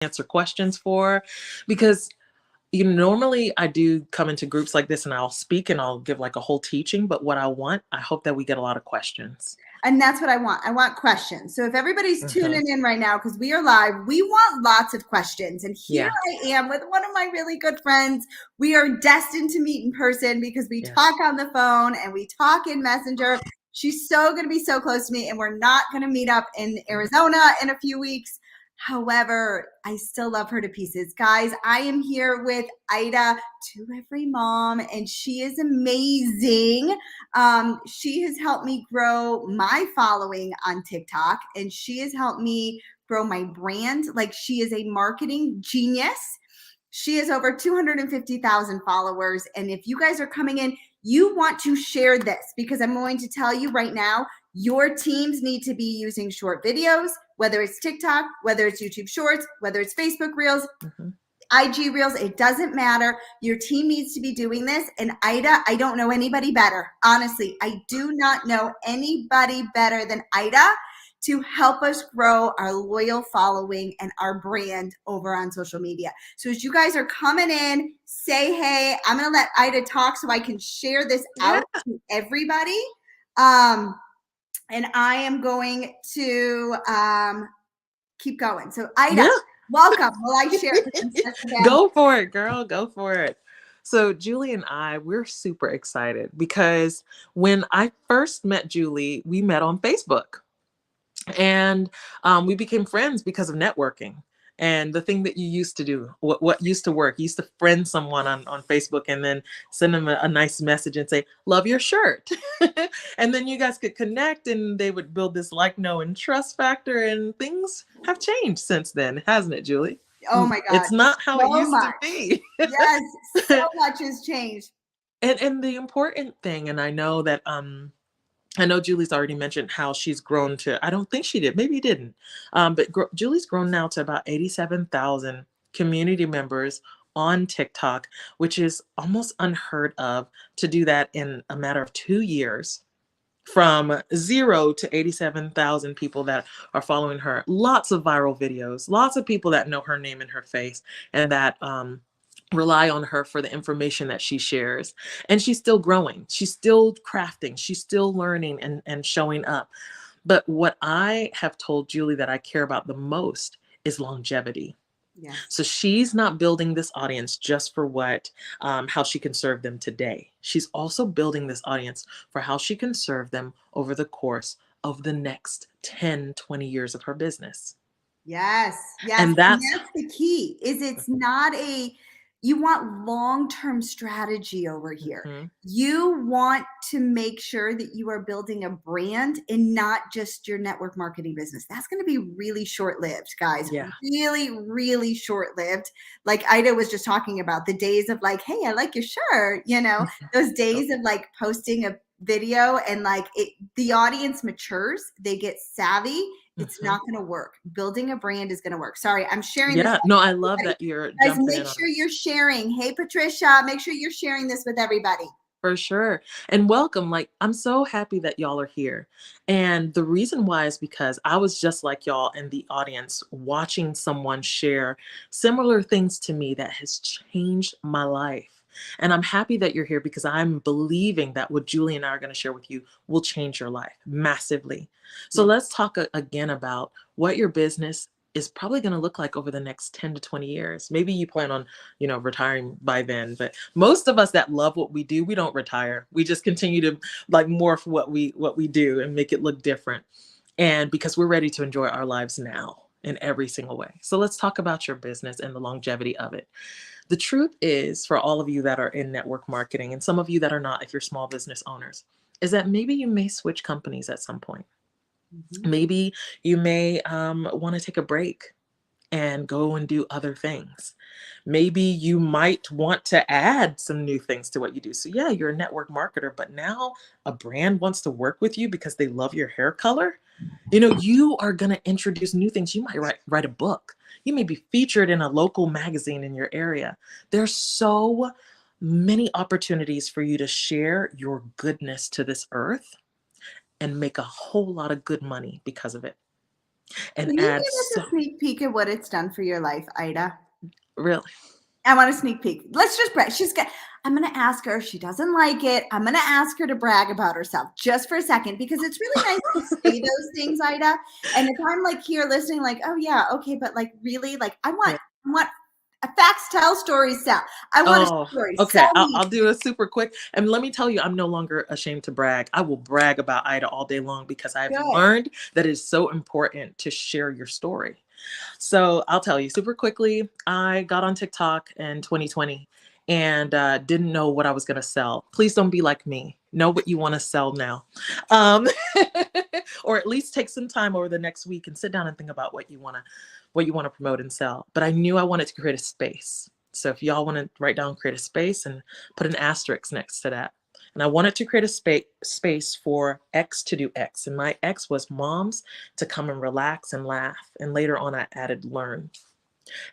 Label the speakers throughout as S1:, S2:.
S1: answer questions for, because normally I do come into groups like this and I'll speak and I'll give like a whole teaching, but what I hope that we get a lot of questions.
S2: And that's what I want. I want questions. So if everybody's
S1: Mhm.
S2: tuning in right now, because we are live, we want lots of questions. And here
S1: Yeah.
S2: I am with one of my really good friends. We are destined to meet in person because we talk
S1: Yes.
S2: on the phone and we talk in Messenger. She's so going to be so close to me, and we're not going to meet up in Arizona in a few weeks. However, I still love her to pieces. Guys, I am here with Ida, to every mom, and she is amazing. She has helped me grow my following on TikTok, and she has helped me grow my brand. Like, she is a marketing genius. She has over 250,000 followers. And if you guys are coming in, you want to share this, because I'm going to tell you right now, your teams need to be using short videos, whether it's TikTok, whether it's YouTube Shorts, whether it's Facebook Reels,
S1: Mhm.
S2: IG Reels, it doesn't matter. Your team needs to be doing this. And Ida, I don't know anybody better. Honestly, I do not know anybody better than Ida to help us grow our loyal following and our brand over on social media. So as you guys are coming in, say hey. I'm going to let Ida talk so I can share this
S1: Yeah.
S2: out to everybody. And I am going to keep going. So Ida,
S1: Yeah.
S2: welcome. Will I share again?
S1: Go for it, girl. Go for it. So Julie and we're super excited because when I first met Julie, we met on Facebook. And we became friends because of networking. And the thing that you used to do, what used to work, you used to friend someone on Facebook and then send them a nice message and say, love your shirt. And then you guys could connect and they would build this like, know, and trust factor. And things have changed since then, hasn't it, Julie?
S2: Oh my God,
S1: It's not how it
S2: so
S1: used to
S2: much.
S1: be.
S2: Yes, so much has changed.
S1: And the important thing, and I know Julie's already mentioned how she's grown to, I don't think she did, maybe didn't. But Julie's grown now to about 87,000 community members on TikTok, which is almost unheard of to do that in a matter of 2 years. From 0 to 87,000 people that are following her. Lots of viral videos, lots of people that know her name and her face and that rely on her for the information that she shares. And she's still growing. She's still crafting. She's still learning and showing up. But what I have told Julie that I care about the most is longevity.
S2: Yes.
S1: So she's not building this audience just for how she can serve them today. She's also building this audience for how she can serve them over the course of the next 10, 20 years of her business.
S2: Yes, yes.
S1: And
S2: And
S1: that's,
S2: that's the key, is it's not you want long-term strategy over here.
S1: Mhm.
S2: You want to make sure that you are building a brand and not just your network marketing business. That's going to be really short-lived, guys.
S1: Yeah.
S2: Really, really short-lived. Like Ida was just talking about, the days of like, hey, I like your shirt, those days of like posting a video and like the audience matures, they get savvy. It's
S1: Mhm.
S2: not going to work. Building a brand is going to work. Sorry, I'm sharing this.
S1: Yeah. No, I love that you're
S2: Guys,
S1: jumping
S2: make
S1: in on
S2: sure
S1: it.
S2: you're sharing. Hey, Patricia, make sure you're sharing this with everybody.
S1: For sure. And welcome. Like, I'm so happy that y'all are here. And the reason why is because I was just like y'all in the audience watching someone share similar things to me that has changed my life. And I'm happy that you're here because I'm believing that what Julie and I are going to share with you will change your life massively. So
S2: Yeah.
S1: let's talk again about what your business is probably going to look like over the next 10 to 20 years. Maybe you plan on, retiring by then, but most of us that love what we do, we don't retire. We just continue to like morph what we do and make it look different. And because we're ready to enjoy our lives now in every single way. So let's talk about your business and the longevity of it. The truth is, for all of you that are in network marketing and some of you that are not, if you're small business owners, is that maybe you may switch companies at some point.
S2: Mhm.
S1: Maybe you may want to take a break and go and do other things. Maybe you might want to add some new things to what you do. So yeah, you're a network marketer, but now a brand wants to work with you because they love your hair color. You are going to introduce new things. You might write a book. You may be featured in a local magazine in your area. There's so many opportunities for you to share your goodness to this earth and make a whole lot of good money because of it. and
S2: Can you
S1: add
S2: give
S1: so
S2: us a sneak peek at what it's done for your life, Ida?
S1: really.
S2: I want a sneak peek. Let's just brag. I'm going to ask her if she doesn't like it. I'm going to ask her to brag about herself just for a second because it's really nice to say those things, Ida. And if I'm like here listening, like, oh yeah, okay, but like really, like I want a facts tell, stories sell. I want a
S1: Oh,
S2: story.
S1: okay.
S2: Sell
S1: I'll,
S2: me.
S1: I'll do it super quick. And let me tell you, I'm no longer ashamed to brag. I will brag about Ida all day long because I've
S2: Good.
S1: learned that it's so important to share your story. So I'll tell you super quickly. I got on TikTok in 2020 and didn't know what I was going to sell. Please don't be like me. Know what you want to sell now. Um, or at least take some time over the next week and sit down and think about what you want to promote and sell. But I knew I wanted to create a space. So if y'all want to write down create a space and put an asterisk next to that. And I wanted to create a space for X to do X. And my X was moms to come and relax and laugh. And later on, I added learn.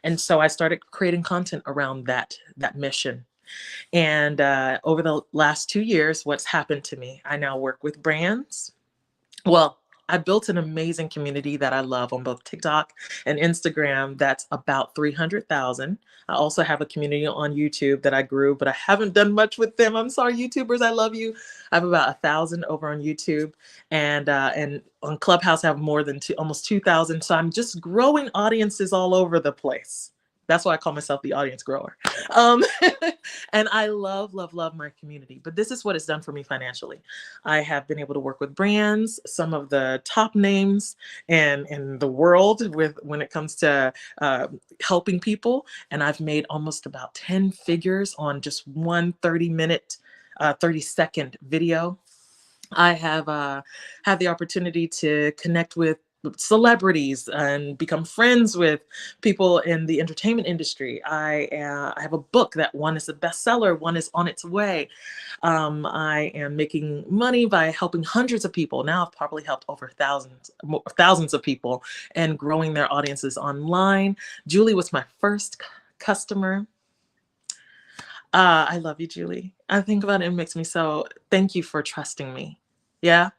S1: And so I started creating content around that mission. And over the last 2 years, what's happened to me? I now work with brands. Well, I built an amazing community that I love on both TikTok and Instagram that's about 300,000. I also have a community on YouTube that I grew, but I haven't done much with them. I'm sorry, YouTubers, I love you. I have about 1,000 over on YouTube, and on Clubhouse I have more than almost 2,000. So I'm just growing audiences all over the place. That's why I call myself the audience grower. Um, and I love, love, love my community. But this is what it's done for me financially. I have been able to work with brands, some of the top names in the world with when it comes to helping people. And I've made almost about 10 figures on just one 30-minute, 30-second video. I have had the opportunity to connect with celebrities and become friends with people in the entertainment industry. I have a book that one is a bestseller, one is on its way. I am making money by helping hundreds of people. Now I've probably helped over thousands of people and growing their audiences online. Julie was my first customer. I love you, Julie. I think about it, it makes me so, thank you for trusting me. Yeah.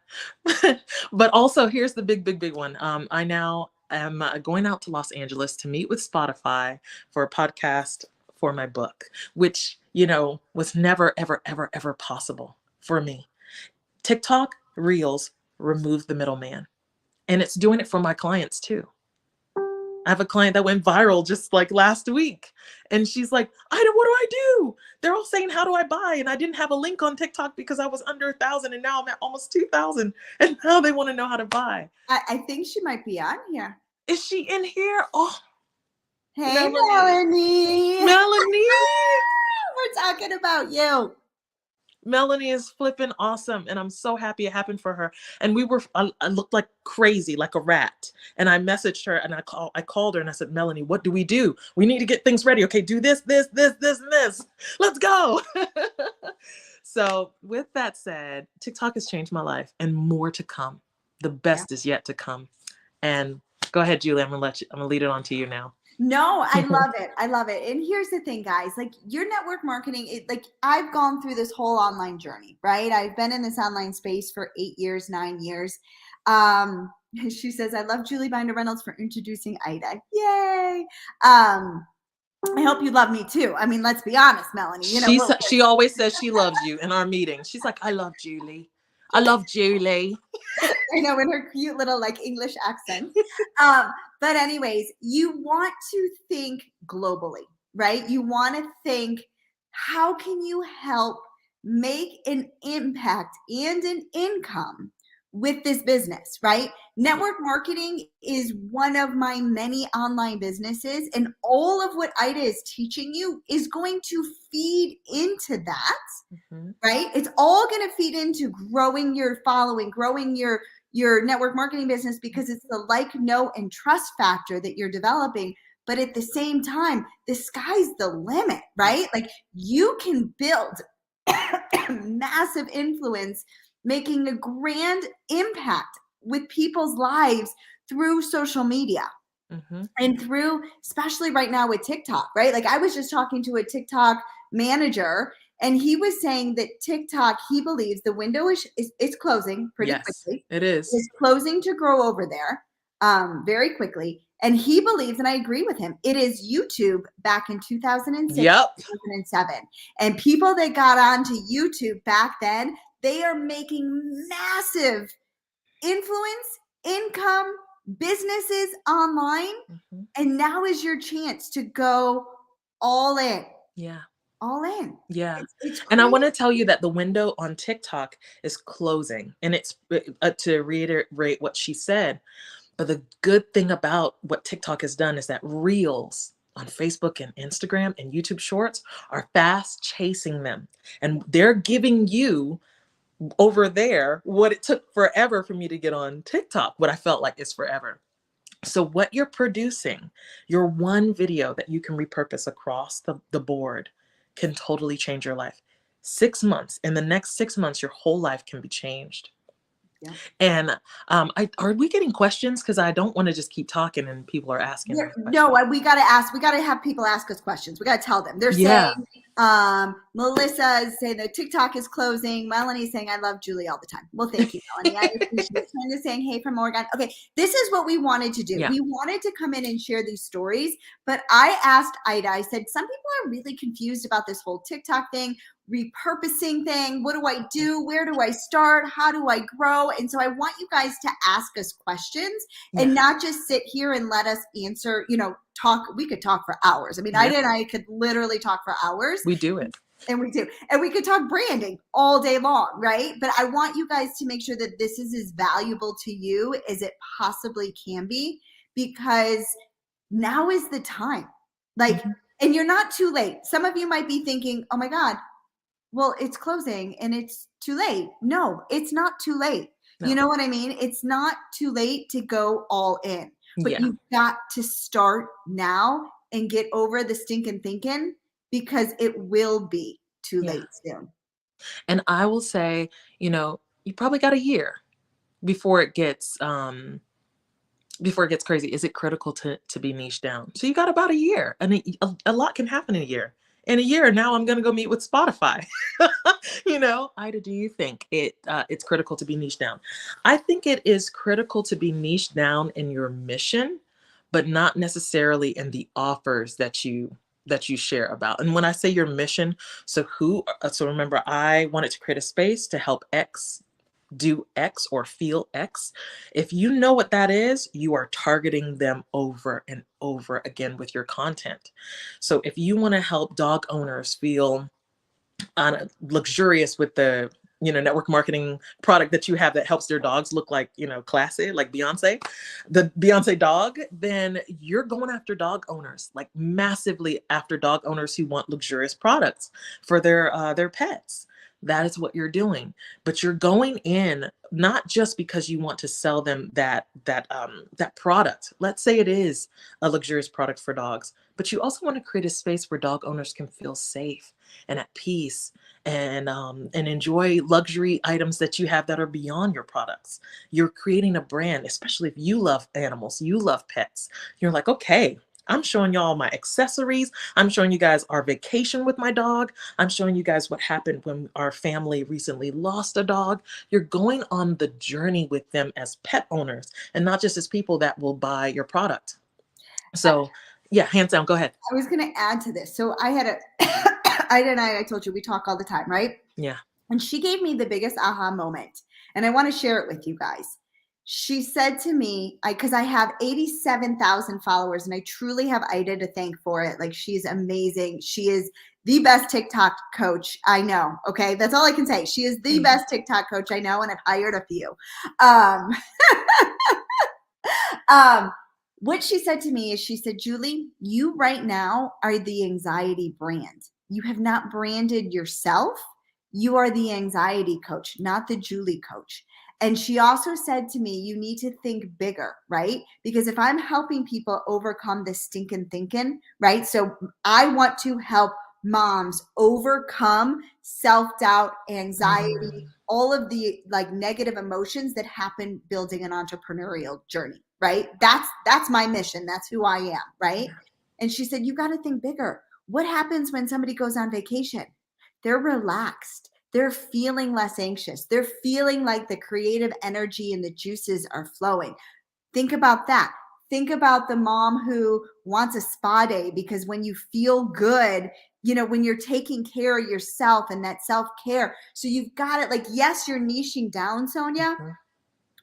S1: But also, here's the big, big, big one. I now am going out to Los Angeles to meet with Spotify for a podcast for my book, which, was never, ever, ever, ever possible for me. TikTok Reels removed the middleman, and it's doing it for my clients too. I have a client that went viral just like last week. And she's like, Ida, what do I do? They're all saying, how do I buy? And I didn't have a link on TikTok because I was under 1,000 and now I'm at almost 2,000. And now they want to know how to buy.
S2: I think she might be on here.
S1: Is she in here? Oh,
S2: Hey,
S1: Melanie.
S2: Melanie.
S1: Melanie.
S2: We're talking about you.
S1: Melanie is flipping awesome, and I'm so happy it happened for her. And I looked like crazy, like a rat. And I messaged her, and I called her, and I said, Melanie, what do? We need to get things ready. Okay, do this, this, this, this, and this. Let's go. So, with that said, TikTok has changed my life, and more to come. The best is yet to come. And go ahead, Julie. I'm gonna lead it on to you now.
S2: No, I love it. I love it. And here's the thing, guys, like your network marketing, like I've gone through this whole online journey, right? I've been in this online space for 8 years, 9 years. She says, I love Julie Binder Reynolds for introducing Ida. Yay. I hope you love me too. I mean, let's be honest, Melanie,
S1: She always says she loves you in our meetings. She's like, I love Julie. I love Julie.
S2: I know, in her cute little like English accent. But anyways, you want to think globally, right? You want to think, how can you help make an impact and an income with this business, right? Network marketing is one of my many online businesses, and all of what Ida is teaching you is going to feed into that. Mm-hmm. Right? It's all going to feed into growing your following, growing your network marketing business, because it's the like, know, and trust factor that you're developing. But at the same time, the sky's the limit, right? Like you can build massive influence, making a grand impact with people's lives through social media. Mm-hmm. And through, especially right now with TikTok, right? Like I was just talking to a TikTok manager, and he was saying that TikTok, he believes the window is closing pretty quickly.
S1: It is.
S2: It's closing to grow over there. very quickly. And he believes, and I agree with him, it is YouTube back in 2006,
S1: Yep.
S2: 2007. And people that got onto YouTube back then, they are making massive influence, income, businesses online.
S1: Mm-hmm.
S2: And now is your chance to go all in.
S1: Yeah.
S2: All in.
S1: Yeah.
S2: It's
S1: And I
S2: crazy.
S1: want to tell you that the window on TikTok is closing. And it's to reiterate what she said. But the good thing about what TikTok has done is that reels on Facebook and Instagram and YouTube shorts are fast chasing them. And they're giving you over there what it took forever for me to get on TikTok, what I felt like is forever. So, what you're producing, your one video that you can repurpose across the board, can totally change your life. 6 months, in the next 6 months, your whole life can be changed.
S2: Yeah.
S1: And are we getting questions? Because I don't want to just keep talking and people are asking me
S2: No,
S1: questions.
S2: we got to ask. We got to have people ask us questions. We got to tell them. They're saying,
S1: Yeah.
S2: Melissa is saying that TikTok is closing. Melanie's saying, I love Julie all the time. Well, thank you, Melanie. I appreciate it. Tanya saying, hey, from Oregon. Okay, this is what we wanted to do.
S1: Yeah.
S2: We wanted to come in and share these stories, but I asked Ida, I said, some people are really confused about this whole TikTok thing, repurposing thing. What do I do? Where do I start? How do I grow? And so I want you guys to ask us questions and
S1: Yeah.
S2: not just sit here and let us answer, talk. We could talk for hours. I mean,
S1: Yeah.
S2: Ida and I could literally talk for hours.
S1: We do it.
S2: And we do. And we could talk branding all day long, right? But I want you guys to make sure that this is as valuable to you as it possibly can be, because now is the time. Like,
S1: Mhm.
S2: and you're not too late. Some of you might be thinking, oh my God, well, it's closing and it's too late. No, it's not too late. You
S1: No.
S2: know what I mean? It's not too late to go all in, but
S1: Yeah.
S2: you've got to start now and get over the stinking thinking, because it will be too
S1: Yeah.
S2: late soon.
S1: And I will say, you probably got a year before it gets crazy. Is it critical to be niche down? So you got about a year, and a lot can happen in a year. In a year, now I'm gonna go meet with Spotify. Ida, do you think it's critical to be niche down? I think it is critical to be niche down in your mission, but not necessarily in the offers that you share about. And when I say your mission, so remember, I wanted to create a space to help X do X or feel X. If you know what that is, you are targeting them over and over again with your content. So if you want to help dog owners feel luxurious with the network marketing product that you have that helps their dogs look like classy, like the Beyonce dog, then you're going after dog owners, like massively after dog owners who want luxurious products for their pets. That is what you're doing, but you're going in not just because you want to sell them that product. Let's say it is a luxurious product for dogs, but you also want to create a space where dog owners can feel safe and at peace, and enjoy luxury items that you have that are beyond your products. You're creating a brand, especially if you love animals, you love pets. You're like, okay, I'm showing y'all my accessories. I'm showing you guys our vacation with my dog. I'm showing you guys what happened when our family recently lost a dog. You're going on the journey with them as pet owners and not just as people that will buy your product. So, yeah, hands down, go ahead.
S2: I was going to add to this. So I had Ida and I told you we talk all the time, right?
S1: Yeah.
S2: And she gave me the biggest aha moment. And I want to share it with you guys. She said to me, because I have 87,000 followers, and I truly have Ida to thank for it. Like, she's amazing. She is the best TikTok coach I know. Okay. That's all I can say. She is the best TikTok coach I know, and I've hired a few. Um, what she said to me is, she said, Julie, you right now are the anxiety brand. You have not branded yourself. You are the anxiety coach, not the Julie coach. And she also said to me, you need to think bigger, right? Because if I'm helping people overcome this stinking thinking, right? So I want to help moms overcome self-doubt, anxiety, all of the like negative emotions that happen building an entrepreneurial journey, right? That's my mission. That's who I am, right? And she said, you got to think bigger. What happens when somebody goes on vacation? They're relaxed. They're feeling less anxious. They're feeling like the creative energy and the juices are flowing. Think about that. Think about the mom who wants a spa day, because when you feel good, when you're taking care of yourself and that self-care. So you've got it, like, yes, you're niching down, Sonia,
S1: Mhm.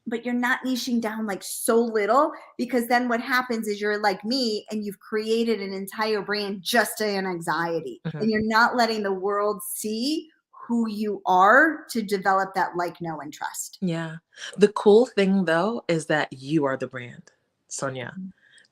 S2: but you're not niching down like so little, because then what happens is you're like me and you've created an entire brand just in anxiety,
S1: Mhm.
S2: and you're not letting the world see who you are to develop that like, know, and trust.
S1: Yeah. The cool thing though is that you are the brand, Sonia.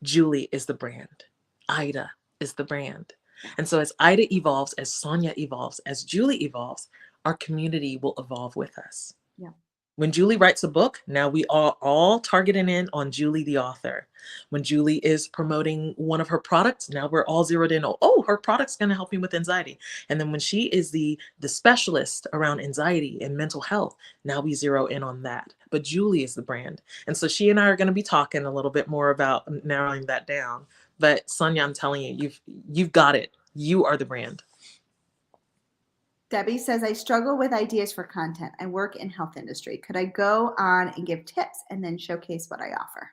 S1: Julie is the brand. Ida is the brand. And so as Ida evolves, as Sonia evolves, as Julie evolves, our community will evolve with us.
S2: Yeah.
S1: When Julie writes a book, now we are all targeting in on Julie, the author. When Julie is promoting one of her products, now we're all zeroed in on, oh, her product's going to help me with anxiety. And then when she is the specialist around anxiety and mental health, now we zero in on that. But Julie is the brand. And so she and I are going to be talking a little bit more about narrowing that down. But Sonia, I'm telling you, you've got it. You are the brand.
S2: Debbie says, I struggle with ideas for content. I work in health industry. Could I go on and give tips and then showcase what I offer?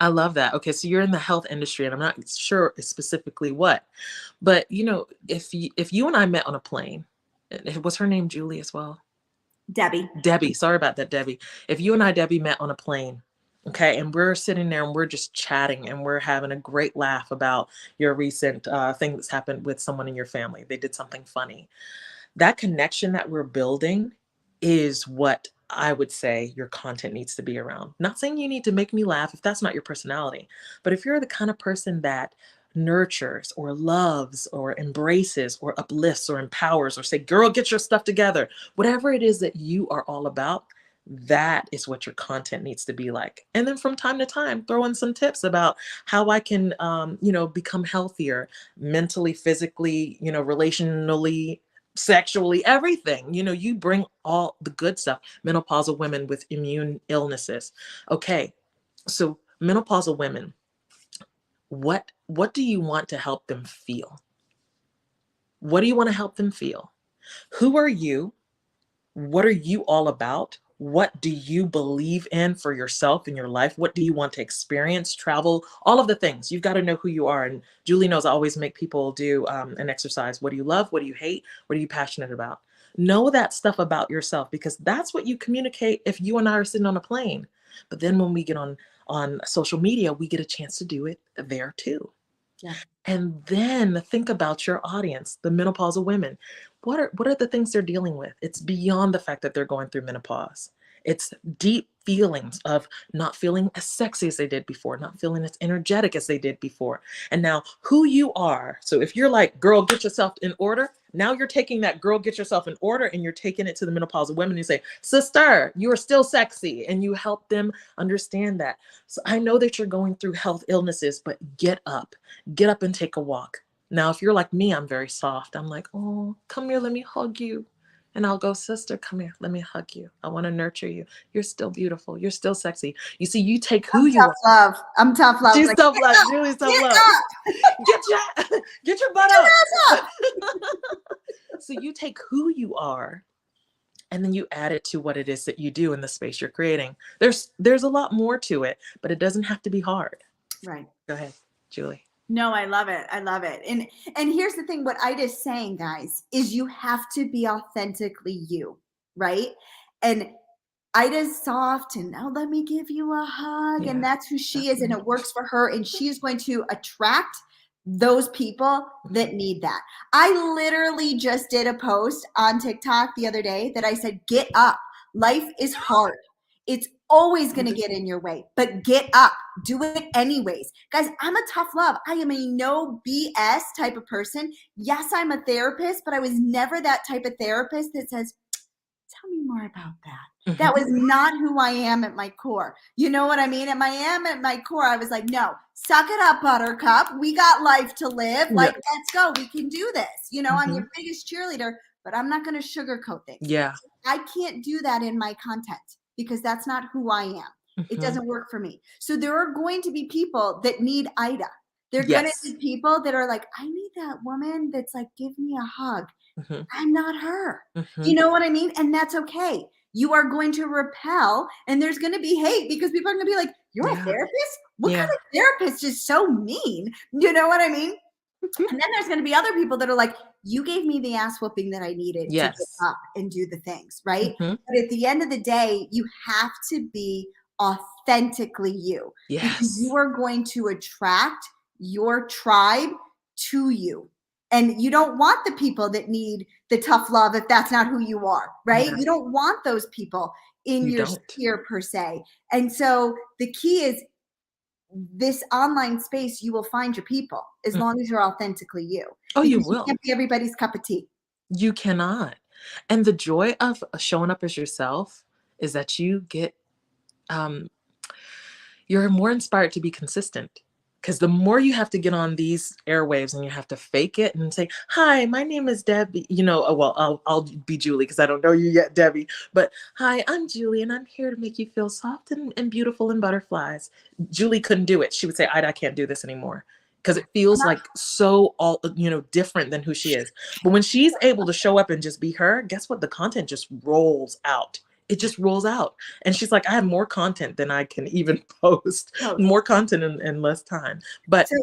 S1: I love that. Okay, so you're in the health industry, and I'm not sure specifically what, but if you and I met on a plane, was her name Julie as well?
S2: Debbie.
S1: Debbie. Sorry about that, Debbie. If you and I, Debbie, met on a plane, okay, and we're sitting there and we're just chatting and we're having a great laugh about your recent thing that's happened with someone in your family. They did something funny. That connection that we're building is what I would say your content needs to be around. Not saying you need to make me laugh if that's not your personality, but if you're the kind of person that nurtures or loves or embraces or uplifts or empowers or say, girl, get your stuff together, whatever it is that you are all about, that is what your content needs to be like. And then from time to time, throw in some tips about how I can, become healthier mentally, physically, relationally, sexually, everything. You bring all the good stuff. Menopausal women with immune illnesses. Okay, so menopausal women, what do you want to help them feel? What do you want to help them feel? Who are you? What are you all about? What do you believe in for yourself in your life? What do you want to experience, travel, all of the things? You've got to know who you are. And Julie knows I always make people do an exercise. What do you love? What do you hate? What are you passionate about? Know that stuff about yourself, because that's what you communicate if you and I are sitting on a plane. But then when we get on social media, we get a chance to do it there too.
S2: Yeah.
S1: And then think about your audience, the menopausal women. What are the things they're dealing with? It's beyond the fact that they're going through menopause. It's deep feelings of not feeling as sexy as they did before, not feeling as energetic as they did before. And now who you are. So if you're like, girl, get yourself in order, now you're taking that girl, get yourself in order, and you're taking it to the menopausal women. You say, sister, you are still sexy. And you help them understand that. So I know that you're going through health illnesses, but get up and take a walk. Now, if you're like me, I'm very soft. I'm like, oh, come here, let me hug you. And I'll go, sister, come here, let me hug you. I want to nurture you. You're still beautiful. You're still sexy. You see, you take who you
S2: Tough
S1: are.
S2: love. I'm tough love.
S1: She's
S2: Like,
S1: tough love.
S2: get up,
S1: Julie's tough
S2: get
S1: love.
S2: up,
S1: Get your get your butt
S2: get your
S1: up.
S2: ass up.
S1: So you take who you are and then you add it to what it is that you do in the space you're creating. There's a lot more to it, but it doesn't have to be hard.
S2: Right.
S1: Go ahead, Julie.
S2: No, I love it. I love it. And here's the thing, what Ida's saying, guys, is you have to be authentically you, right? And Ida's soft and, oh, let me give you a hug.
S1: Yeah.
S2: And that's who she is. And it works for her. And she's going to attract those people that need that. I literally just did a post on TikTok the other day that I said, get up. Life is hard. It's always going to get in your way, but get up. Do it anyways. Guys, I'm a tough love. I am a no BS type of person. Yes, I'm a therapist, but I was never that type of therapist that says, tell me more about that. That was not who I am at my core. You know what I mean? At my core, I was like, no, suck it up, buttercup. We got life to live. Like, let's go. We can do this. I'm your biggest cheerleader, but I'm not going to sugarcoat things.
S1: Yeah.
S2: I can't do that in my content because that's not who I am. It doesn't work for me. So there are going to be people that need Ida. They're going to be people that are like, I need that woman that's like, give me a hug. I'm not her. You know what I mean? And that's okay. you are going to repel, and there's going to be hate because people are going to be like, you're a
S1: Yeah.
S2: therapist? What kind
S1: Yeah.
S2: of therapist is so mean? You know what I mean? And then there's going to be other people that are like, you gave me the ass whooping that I needed to get
S1: Yes.
S2: up and do the things, right?
S1: Hmm.
S2: But at the end of the day, you have to be authentically you, because you
S1: Yes.
S2: are going to attract your tribe to you. And you don't want the people that need the tough love if that's not who you are, right?
S1: Yeah.
S2: You don't want those people in
S1: You
S2: your
S1: don't.
S2: sphere per se. And so the key is, this online space, you will find your people as
S1: Mm.
S2: long as you're authentically you,
S1: Oh, you
S2: because you
S1: will.
S2: can't be everybody's cup of tea.
S1: You cannot. And the joy of showing up as yourself is that you get um you're more inspired to be consistent. Because the more you have to get on these airwaves and you have to fake it and say, "Hi, my name is Debbie," well, I'll be Julie because I don't know you yet, Debbie. But hi, I'm Julie, and I'm here to make you feel soft and beautiful and butterflies. Julie couldn't do it. She would say, I can't do this anymore because it feels like so different than who she is. But when she's able to show up and just be her, guess what? The content just rolls out. It just rolls out. And she's like, I have more content than I can even post,
S2: Post.
S1: more content in less time. But
S2: So,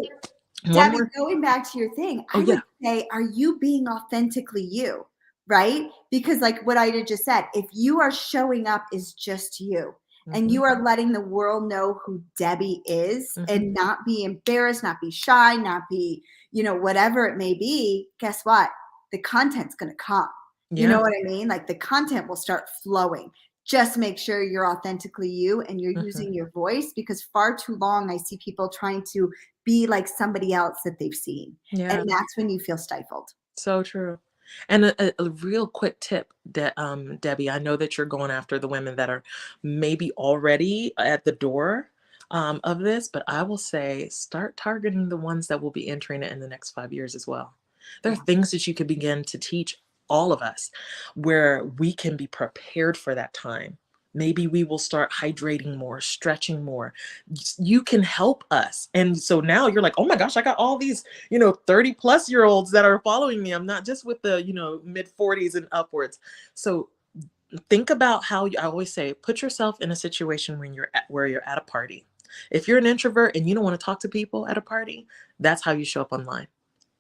S1: one
S2: Debbie,
S1: more,
S2: going back to your thing,
S1: oh
S2: I would
S1: yeah.
S2: say, are you being authentically you? Right? Because, like what Ida just said, if you are showing up as just you, and
S1: Hmm.
S2: you are letting the world know who Debbie is,
S1: Hmm.
S2: and not be embarrassed, not be shy, not be, whatever it may be, guess what? The content's going to come. You know
S1: Yeah.
S2: what I mean? Like, the content will start flowing. Just make sure you're authentically you and you're
S1: Hmm.
S2: using your voice, because far too long I see people trying to be like somebody else that they've seen. And
S1: Yeah.
S2: that's when you feel stifled.
S1: So true. And a real quick tip that Debbie, I know that you're going after the women that are maybe already at the door of this, but I will say start targeting the ones that will be entering it in the next 5 years as well. There are
S2: Yeah.
S1: things that you could begin to teach all of us where we can be prepared for that time. Maybe we will start hydrating more, stretching more. You can help us. And so now you're like, oh my gosh, I got all these 30-plus-year-olds that are following me. I'm not just with the mid 40s and upwards. So think about how I always say, put yourself in a situation when where you're at a party. If you're an introvert and you don't want to talk to people at a party, that's how you show up online.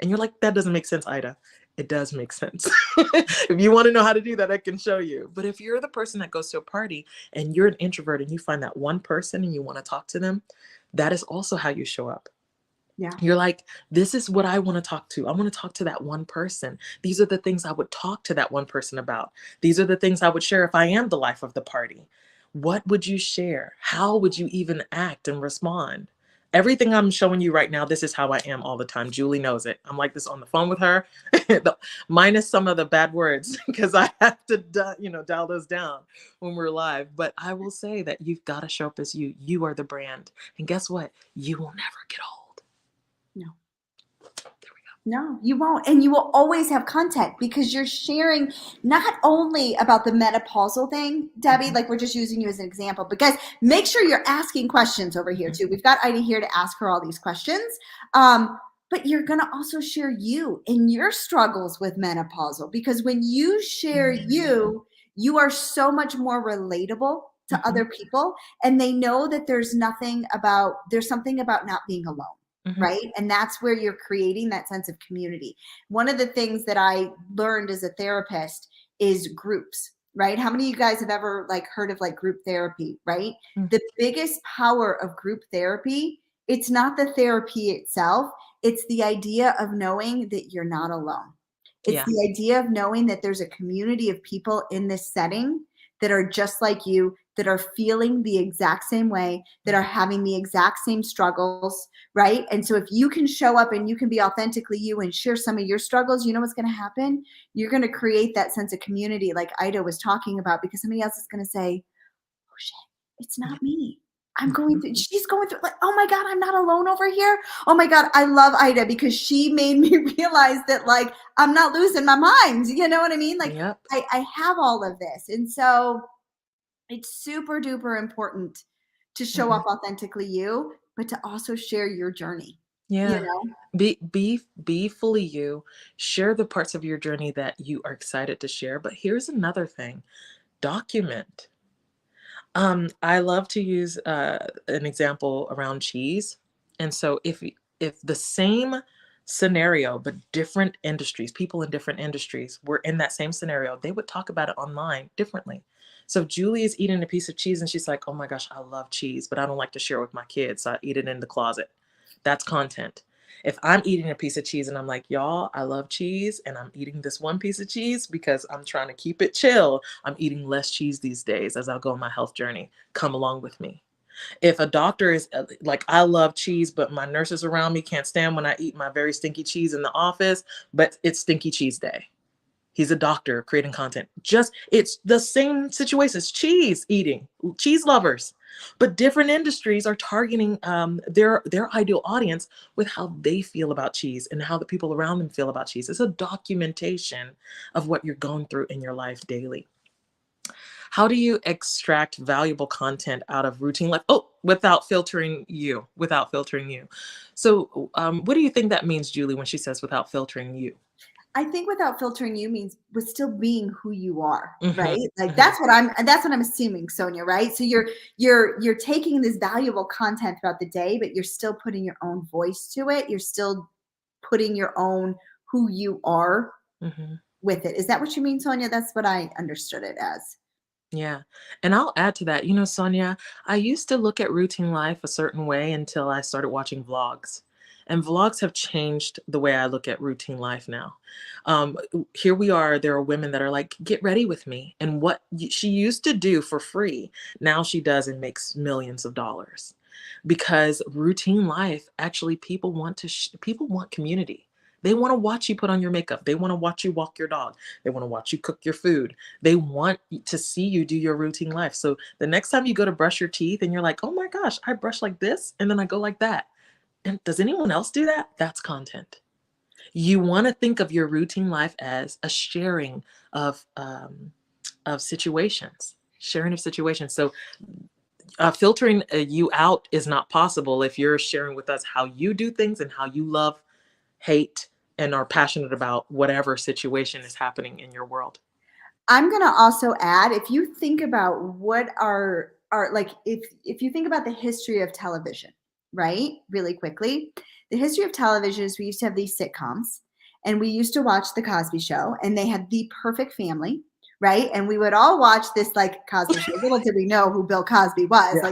S1: And you're like, that doesn't make sense, Ida. It does make sense. If you want to know how to do that, I can show you. But if you're the person that goes to a party and you're an introvert and you find that one person and you want to talk to them, that is also how you show up.
S2: Yeah.
S1: You're like, this is what I want to talk to. I want to talk to that one person. These are the things I would talk to that one person about. These are the things I would share if I am the life of the party. What would you share? How would you even act and respond? Everything I'm showing you right now, this is how I am all the time. Julie knows it. I'm like this on the phone with her, minus some of the bad words, because I have to, dial those down when we're live. But I will say that you've got to show up as you. You are the brand. And guess what? You will never get old.
S2: No.
S1: There we
S2: No, you won't. And you will always have content because you're sharing not only about the menopausal thing,
S1: go.
S2: Debbie, like we're just using you as an example, but guys, make sure you're asking questions over here too. We've got Ida here to ask her all these questions. But you're going to also share you and your struggles with menopausal, because when you share you, you are so much more relatable to
S1: Mhm.
S2: other people, and they know that there's something about not being alone.
S1: Mhm.
S2: Right. And that's where you're creating that sense of community. One of the things that I learned as a therapist is groups, right? How many of you guys have ever like heard of like group therapy, right?
S1: Mhm.
S2: The biggest power of group therapy, it's not the therapy itself, it's the idea of knowing that you're not alone. It's
S1: Yeah.
S2: the idea of knowing that there's a community of people in this setting that are just like you, that are feeling the exact same way, that are having the exact same struggles, right? And so if you can show up and you can be authentically you and share some of your struggles, you know what's going to happen? You're going to create that sense of community like Ida was talking about, because somebody else is going to say, oh shit, it's
S1: Yeah.
S2: not me. I'm going
S1: Mhm.
S2: through, she's going through, like, oh my God, I'm not alone over here. Oh my God, I love Ida because she made me realize that like I'm not losing my mind. You know what I mean? Like
S1: Yep.
S2: I have all of this. And so it's super duper important to show
S1: Mhm.
S2: up authentically you, but to also share your journey, you
S1: Yeah.
S2: know?
S1: Be fully you. Share the parts of your journey that you are excited to share. But here's another thing. Document. I love to use an example around cheese. And so if the same scenario but different industries, people in different industries were in that same scenario, they would talk about it online differently. So if Julie is eating a piece of cheese and she's like, "Oh my gosh, I love cheese, but I don't like to share it with my kids, so I eat it in the closet." That's content. If I'm eating a piece of cheese and I'm like, "Y'all, I love cheese and I'm eating this one piece of cheese because I'm trying to keep it chill. I'm eating less cheese these days as I go on my health journey. Come along with me." If a doctor is like, "I love cheese, but my nurses around me can't stand when I eat my very stinky cheese in the office, but it's stinky cheese day." He's a doctor creating content. Just it's the same situation. It's cheese eating, cheese lovers, but different industries are targeting their ideal audience with how they feel about cheese and how the people around them feel about cheese. It's a documentation of what you're going through in your life daily. How do you extract valuable content out of routine life? Oh, without filtering you, without filtering you. So, what do you think that means, Julie, when she says without filtering you?
S2: I think without filtering you means with still being who you are,
S1: Hmm.
S2: right? Like
S1: Hmm.
S2: that's what I'm assuming, Sonia, right? So you're taking this valuable content throughout the day, but you're still putting your own voice to it. You're still putting your own who you are
S1: Hmm.
S2: with it. Is that what you mean, Sonia? That's what I understood it as.
S1: Yeah. And I'll add to that, Sonia, I used to look at routine life a certain way until I started watching vlogs. And vlogs have changed the way I look at routine life now. Here we are, there are women that are like, "Get ready with me." And what she used to do for free, now she does and makes millions of dollars. Because routine life, actually, people want community. They want to watch you put on your makeup. They want to watch you walk your dog. They want to watch you cook your food. They want to see you do your routine life. So the next time you go to brush your teeth and you're like, "Oh my gosh, I brush like this and then I go like that." And does anyone else do that? That's content. You want to think of your routine life as a sharing of situations, sharing of situations. So filtering you out is not possible if you're sharing with us how you do things and how you love, hate, and are passionate about whatever situation is happening in your world.
S2: I'm gonna also add, if you think about what are like if you think about the history of television, right? Really quickly, the history of television is we used to have these sitcoms and we used to watch the Cosby Show and they had the perfect family, right? And we would all watch this like Cosby Show. Little did we know who Bill Cosby was,
S1: Yeah.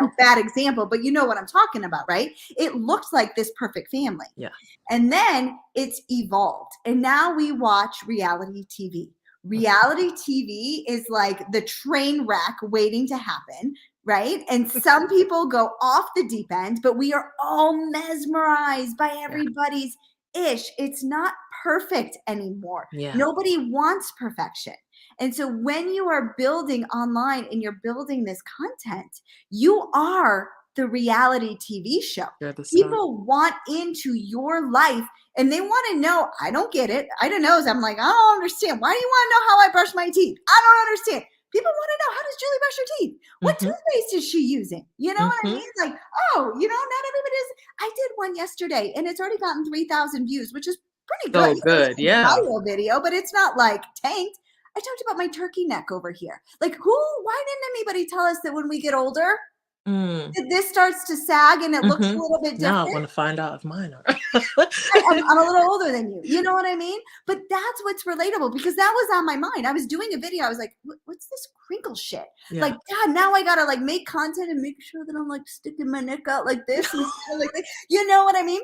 S2: like bad example, but you know what I'm talking about, right? It looked like this perfect family.
S1: Yeah.
S2: And then it's evolved. And now we watch reality TV. Reality TV is like the train wreck waiting to happen, right? And some people go off the deep end, but we are all mesmerized by
S1: Yeah.
S2: everybody's ish. It's not perfect anymore.
S1: Yeah.
S2: Nobody wants perfection. And so when you are building online and you're building this content, you are the reality TV show.
S1: You're the star.
S2: People want into your life and they want to know. I don't get it. I don't know. I'm like, I don't understand. Why do you want to know how I brush my teeth? I don't understand. People want to know, how does Julie brush her teeth? What
S1: Hmm.
S2: toothpaste is she using? You know what I
S1: Hmm.
S2: mean? Like, oh, not everybody is. I did one yesterday and it's already gotten 3,000 views, which is pretty good.
S1: So good.
S2: It's a
S1: Yeah.
S2: viral video, but it's not like tanked. I talked about my turkey neck over here. Like, why didn't anybody tell us that when we get older,
S1: Mm.
S2: this starts to sag and it looks a
S1: Hmm.
S2: little bit
S1: Now I
S2: different?
S1: want to find out if mine are.
S2: I'm a little older than you. You know what I mean? But that's what's relatable because that was on my mind. I was doing a video. I was like, what's this crinkle shit? Like,
S1: Yeah.
S2: God, now I gotta like make content and make sure that I'm like sticking my neck out like this and like this. You know what I mean?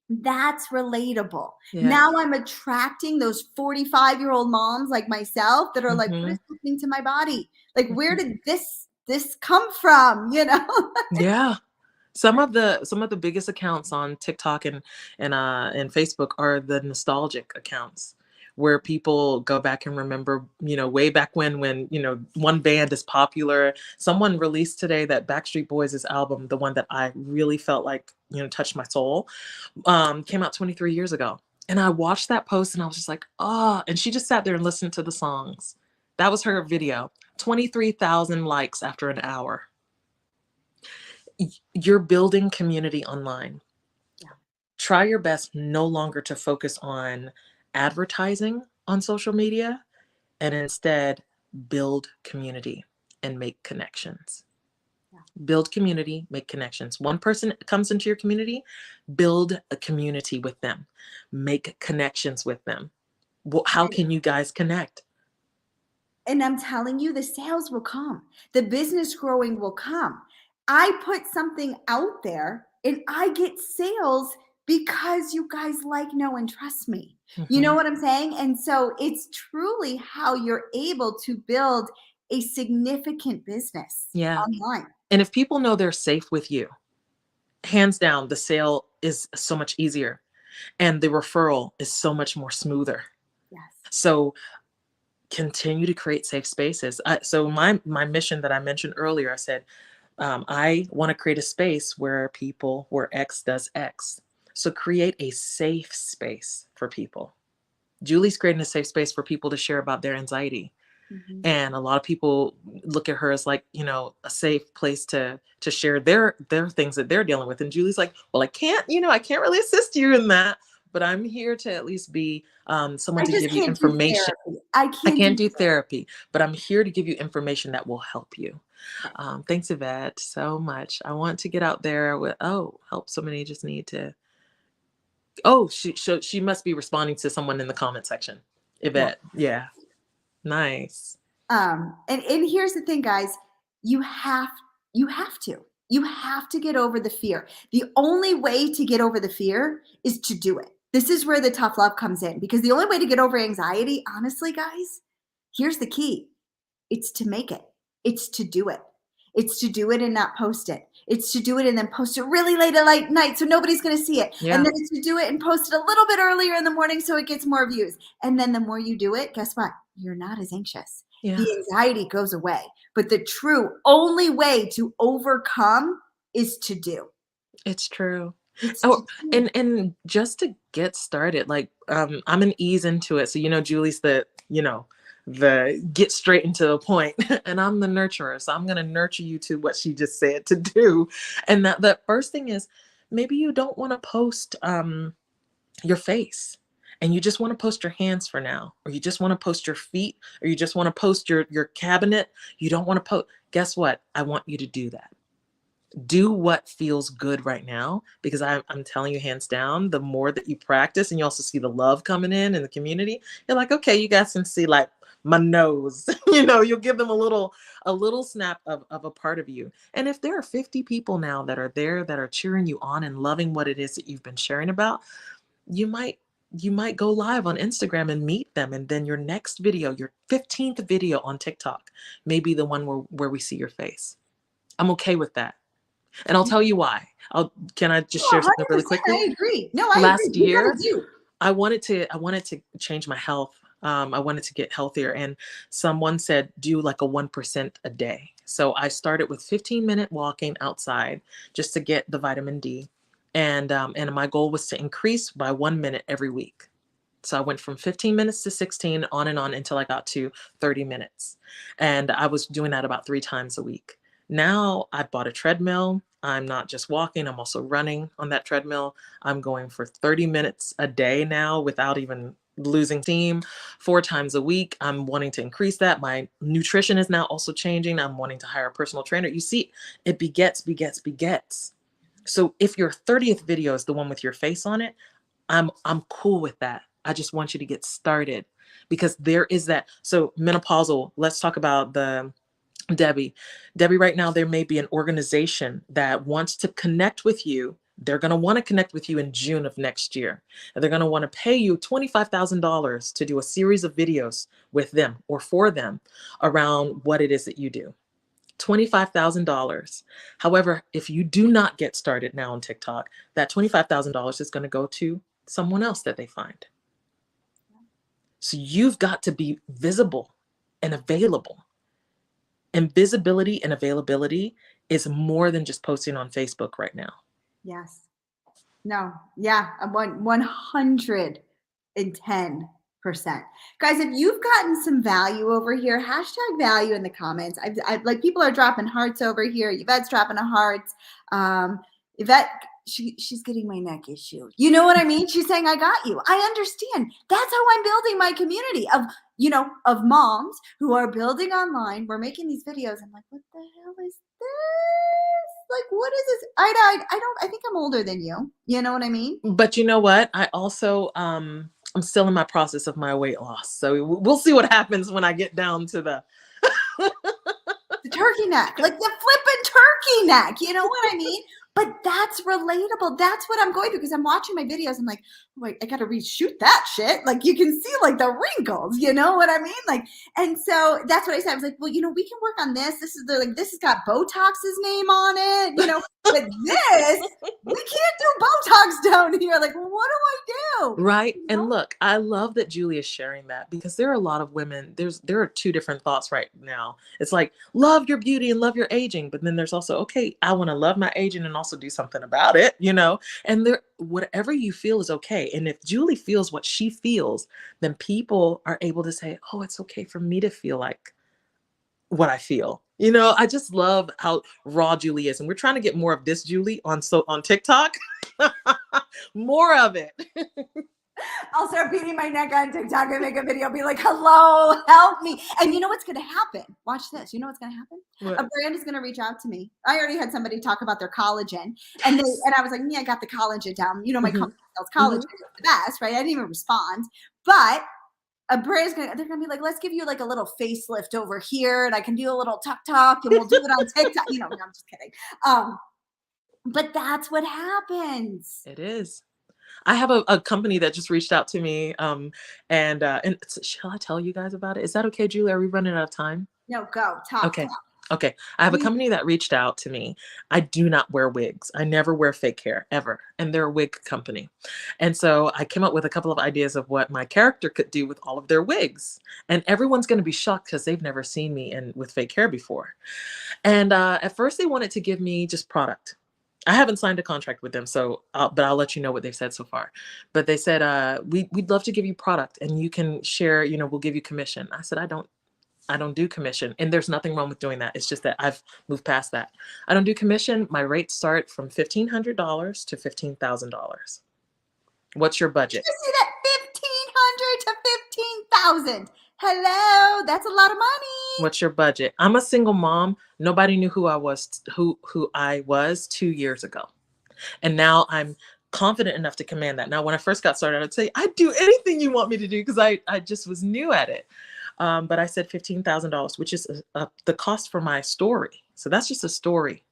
S2: That's relatable.
S1: Yeah.
S2: Now I'm attracting those 45-year-old moms like myself that are like, what
S1: Hmm.
S2: is happening to my body? Like, where
S1: Hmm.
S2: did this come from?
S1: Yeah. Some of the biggest accounts on TikTok and Facebook are the nostalgic accounts where people go back and remember, way back when, one band is popular. Someone released today that Backstreet Boys' album, the one that I really felt like, touched my soul, came out 23 years ago. And I watched that post and I was just like, oh, and she just sat there and listened to the songs. That was her video. 23,000 likes after an hour. You're building community online.
S2: Yeah.
S1: Try your best no longer to focus on advertising on social media and instead build community and make connections.
S2: Yeah.
S1: Build community, make connections. One person comes into your community, build a community with them, make connections with them. Well, how
S2: And,
S1: can you guys connect?
S2: and I'm telling you, the sales will come. The business growing will come. I put something out there and I get sales because you guys like, know, and trust me. You know
S1: Hmm.
S2: what I'm saying? And so it's truly how you're able to build a significant business
S1: Yeah.
S2: online.
S1: And if people know they're safe with you, hands down, the sale is so much easier and the referral is so much more smoother.
S2: Yes.
S1: So continue to create safe spaces. So my mission that I mentioned earlier, I said, I want to create a space where X does X. So create a safe space for people. Julie's creating a safe space for people to share about their anxiety.
S2: Mm-hmm.
S1: And a lot of people look at her as like, a safe place to share their things that they're dealing with. And Julie's like, well, I can't really assist you in that, but I'm here to at least be someone
S2: I
S1: to
S2: just
S1: give you
S2: can't do
S1: information.
S2: therapy. I
S1: I
S2: can't
S1: can't
S2: do
S1: do therapy, but I'm here to give you information that will help you.
S2: therapy.
S1: Thanks, Yvette, so much. I want to get out there with, help. So many just need to. Oh, she must be responding to someone in the comment section.
S2: Yeah.
S1: Yvette, yeah, nice.
S2: And here's the thing, guys, you have you have to you have to get over the fear. The only way to get over the fear is to do it. This is where the tough love comes in, because the only way to get over anxiety, honestly, guys, here's the key. It's to make it. It's to do it. It's to do it and not post it. It's to do it and then post it really late at night so nobody's going to see it. And
S1: Yeah,
S2: then it's to do it and post it a little bit earlier in the morning so it gets more views. And then the more you do it, guess what? You're not as anxious.
S1: yeah,
S2: The anxiety goes away. But the true only way to overcome is to do.
S1: it's true.
S2: It's to
S1: Oh,
S2: do.
S1: and just to get started, like I'm an ease into it. So Julie's the get straight into the point, and I'm the nurturer. So I'm gonna nurture you to what she just said to do. And that first thing is, maybe you don't want to post your face, and you just want to post your hands for now, or you just want to post your feet, or you just want to post your cabinet. You don't want to post. Guess what? I want you to do that. Do what feels good right now, because I'm telling you, hands down, the more that you practice and you also see the love coming in the community, you're like, okay, you guys can see like my nose. You'll give them a little snap of a part of you. And if there are 50 people now that are there that are cheering you on and loving what it is that you've been sharing about, you might go live on Instagram and meet them, and then your next video, your 15th video on TikTok, may be the one where we see your face. I'm okay with that. And I'll tell you why. Can I just
S2: No,
S1: share something really
S2: 100%.
S1: quickly?
S2: I agree. No, I agree.
S1: Last
S2: You got to
S1: year,
S2: do.
S1: I wanted to change my health. I wanted to get healthier, and someone said do like a 1% a day. So I started with 15-minute walking outside just to get the vitamin D, and my goal was to increase by 1 minute every week. So I went from 15 minutes to 16, on and on until I got to 30 minutes. And I was doing that about 3 times a week. Now I bought a treadmill. I'm not just walking, I'm also running on that treadmill. I'm going for 30 minutes a day now without even losing steam, 4 times a week. I'm wanting to increase that. My nutrition is now also changing. I'm wanting to hire a personal trainer. You see, it begets, begets, begets. So if your 30th video is the one with your face on it, I'm cool with that. I just want you to get started, because there is that. So menopausal, let's talk about the Debbie. Debbie, right now there may be an organization that wants to connect with you. They're going to want to connect with you in June of next year. And they're going to want to pay you $25,000 to do a series of videos with them or for them around what it is that you do. $25,000. However, if you do not get started now on TikTok, that $25,000 is going to go to someone else that they find. So you've got to be visible and available. And visibility and availability is more than just posting on Facebook right now.
S2: Yes. No. Yeah. I'm 110%. Guys, if you've gotten some value over here, hashtag value in the comments. I've like, people are dropping hearts over here. Yvette's dropping a heart. Yvette, she's getting my neck issue. You know what I mean? She's saying, I got you. I understand. That's how I'm building my community of you know, of moms who are building online. We're making these videos. I'm like, what the hell is this? Like, what is this? I think I'm older than you. You know what I mean?
S1: But you know what? I also I'm still in my process of my weight loss. So we'll see what happens when I get down to the
S2: The turkey neck, like the flippin' turkey neck. You know what I mean? But that's relatable. That's what I'm going through because I'm watching my videos. I'm like, wait, I got to reshoot that shit. Like you can see like the wrinkles. You know what I mean? Like, and so that's what I said. I was like, well, you know, we can work on this. This is the like this has got Botox's name on it. You know, but this we can't do Botox down here. Like, what do I do?
S1: right.
S2: You
S1: And
S2: know?
S1: look, I love that Julie is sharing that because there are a lot of women. There are two different thoughts right now. It's like love your beauty and love your aging, but then there's also okay, I want to love my aging and also do something about it, you know. And there, whatever you feel is okay. And if Julie feels what she feels, then people are able to say, oh, it's okay for me to feel like what I feel. You know, I just love how raw Julie is. And we're trying to get more of this Julie on TikTok. More of it.
S2: I'll start beating my neck on TikTok and make a video, be like, hello, help me. And you know what's going to happen? Watch this. You know what's going to happen?
S1: What?
S2: A brand is going to reach out to me. I already had somebody talk about their collagen and I was like, yeah, I got the collagen down. You know, my
S1: Mhm.
S2: company sells collagen.
S1: Mhm.
S2: It's the best, right? I didn't even respond. But a brand's they're gonna be like, let's give you like a little facelift over here, and I can do a little tuck and we'll do it on TikTok. You know, no, I'm just kidding. But that's what happens.
S1: It is. I have a company that just reached out to me. And shall I tell you guys about it? Is that okay, Julie? Are we running out of time?
S2: No, go talk.
S1: Okay. Okay. I have a
S2: We
S1: company that reached out to me. I do not wear wigs. I never wear fake hair ever. And they're a wig company. And so I came up with a couple of ideas of what my character could do with all of their wigs. And everyone's going to be shocked because they've never seen me with fake hair before. And at first they wanted to give me just product. I haven't signed a contract with them, so but I'll let you know what they've said so far. But they said, we'd love to give you product and you can share, you know, we'll give you commission. I said, I don't do commission. And there's nothing wrong with doing that. It's just that I've moved past that. I don't do commission. My rates start from $1,500 to $15,000. What's your
S2: you
S1: budget?
S2: see that 1,500 to 15,000. Hello, that's a lot of money.
S1: What's your budget? I'm a single mom. Nobody knew who I was 2 years ago. And now I'm confident enough to command that. Now, when I first got started, I'd say, I'd do anything you want me to do because I just was new at it. But I said $15,000, which is the cost for my story. So that's just a story.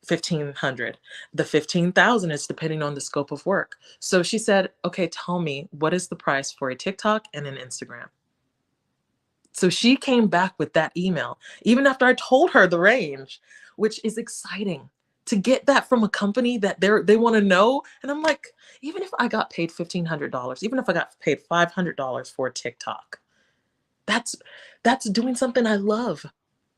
S1: 1,500. The 15,000 is depending on the scope of work. So she said, okay, tell me what is the price for a TikTok and an Instagram? So she came back with that email, even after I told her the range, which is exciting to get that from a company that they want to know. And I'm like, even if I got paid $1,500, even if I got paid $500 for a TikTok, that's doing something I love.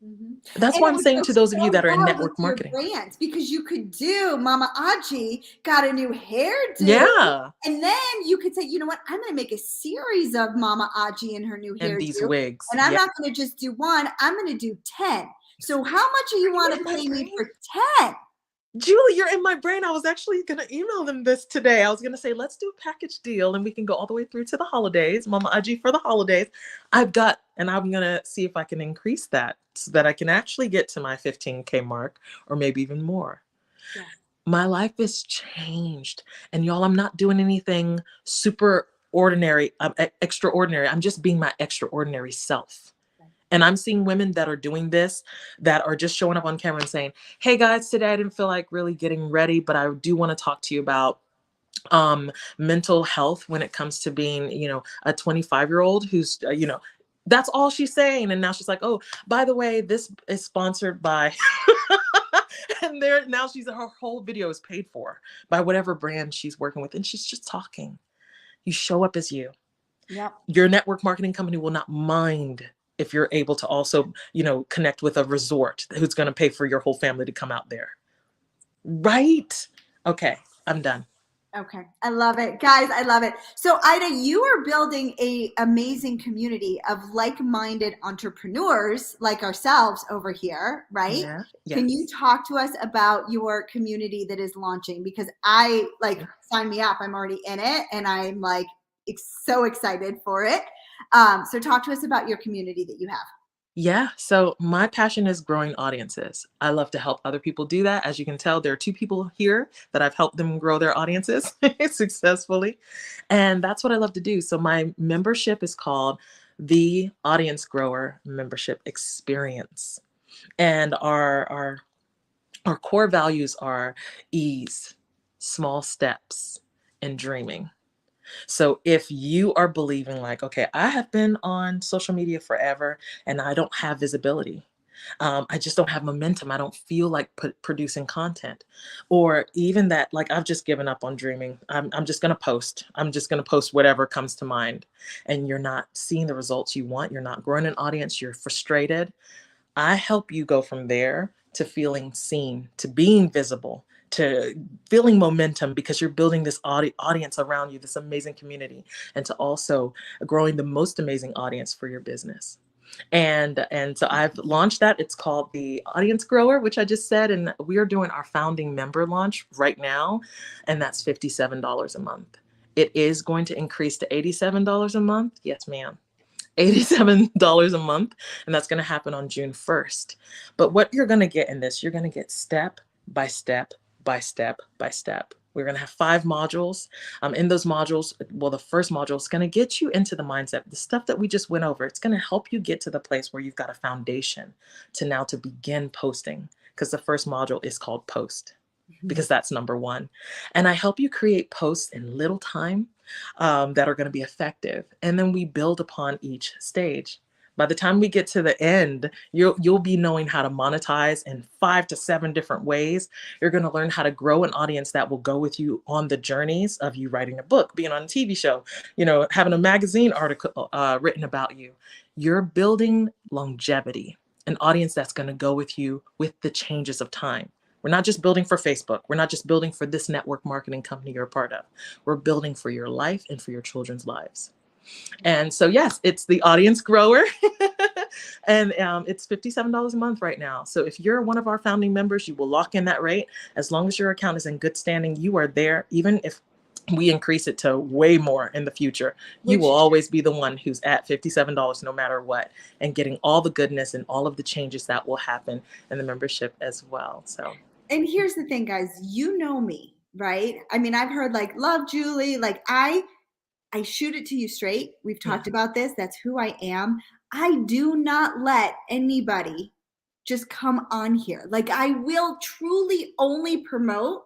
S2: Mhm.
S1: That's
S2: And
S1: why
S2: it
S1: I'm
S2: would
S1: saying
S2: go
S1: to those of you
S2: so
S1: that are in
S2: well with
S1: network
S2: your
S1: marketing.
S2: brands because you could do Mama Aji got a new hairdo.
S1: Yeah.
S2: And then you could say, you know what? I'm going to make a series of Mama Aji and her new
S1: And these
S2: hairdo.
S1: wigs.
S2: And I'm
S1: Yeah.
S2: not going to just do one, I'm going to do 10. So how much do you want
S1: You're
S2: to
S1: in my
S2: pay me
S1: brain.
S2: for 10?
S1: Julie, you're in my brain. I was actually going to email them this today. I was going to say, let's do a package deal and we can go all the way through to the holidays. Mama Aji for the holidays. And I'm going to see if I can increase that so that I can actually get to my 15K mark or maybe even more.
S2: Yeah.
S1: My life has changed. And y'all, I'm not doing anything super ordinary, extraordinary. I'm just being my extraordinary self. And I'm seeing women that are doing this, that are just showing up on camera and saying, hey guys, today I didn't feel like really getting ready, but I do want to talk to you about mental health when it comes to being, you know, a 25-year-old who's, you know, that's all she's saying. And now she's like, oh, by the way, this is sponsored by, and now her whole video is paid for by whatever brand she's working with. And she's just talking. You show up as you.
S2: Yep.
S1: Your network marketing company will not mind if you're able to also, you know, connect with a resort who's going to pay for your whole family to come out there. Right? Okay, I'm done.
S2: Okay. I love it. Guys, I love it. So Ida, you are building a amazing community of like-minded entrepreneurs like ourselves over here, right?
S1: Yeah.
S2: Can you
S1: Yes.
S2: talk to us about your community that is launching? Because I like sign me up. I'm already in it and I'm like so excited for it. So talk to us about your community that you have.
S1: Yeah, so my passion is growing audiences. I love to help other people do that. As you can tell, there are two people here that I've helped them grow their audiences successfully. And that's what I love to do. So my membership is called the Audience Grower Membership Experience. And our core values are ease, small steps, and dreaming. So if you are believing like, okay, I have been on social media forever and I don't have visibility. I just don't have momentum. I don't feel like producing content, or even that, like I've just given up on dreaming. I'm just going to post. I'm just going to post whatever comes to mind. And you're not seeing the results you want. You're not growing an audience. You're frustrated. I help you go from there to feeling seen, to being visible, to feeling momentum because you're building this audience around you, this amazing community, and to also growing the most amazing audience for your business. And so I've launched that. It's called the Audience Grower, which I just said, and we are doing our founding member launch right now, and that's $57 a month. It is going to increase to $87 a month. Yes, ma'am. $87 a month, and that's going to happen on June 1st. But what you're going to get in this, you're going to get step by step by step by step. We're going to have 5 modules. In those modules, well, the first module is going to get you into the mindset, the stuff that we just went over. It's going to help you get to the place where you've got a foundation to now to begin posting, because the first module is called Post, because that's number one. And I help you create posts in little time that are going to be effective. And then we build upon each stage. By the time we get to the end, you'll be knowing how to monetize in 5 to 7 different ways. You're going to learn how to grow an audience that will go with you on the journeys of you writing a book, being on a TV show, having a magazine article written about you. You're building longevity, an audience that's going to go with you with the changes of time. We're not just building for Facebook. We're not just building for this network marketing company you're a part of. We're building for your life and for your children's lives. And so, yes, it's the Audience Grower. And it's $57 a month right now. So if you're one of our founding members, you will lock in that rate. As long as your account is in good standing, you are there. Even if we increase it to way more in the future, you will always be the one who's at $57 no matter what, and getting all the goodness and all of the changes that will happen in the membership as well. So.
S2: And here's the thing, guys, you know me, right? I mean, I've heard like, love Julie, like I shoot it to you straight. We've talked about this. That's who I am. I do not let anybody just come on here. Like I will truly only promote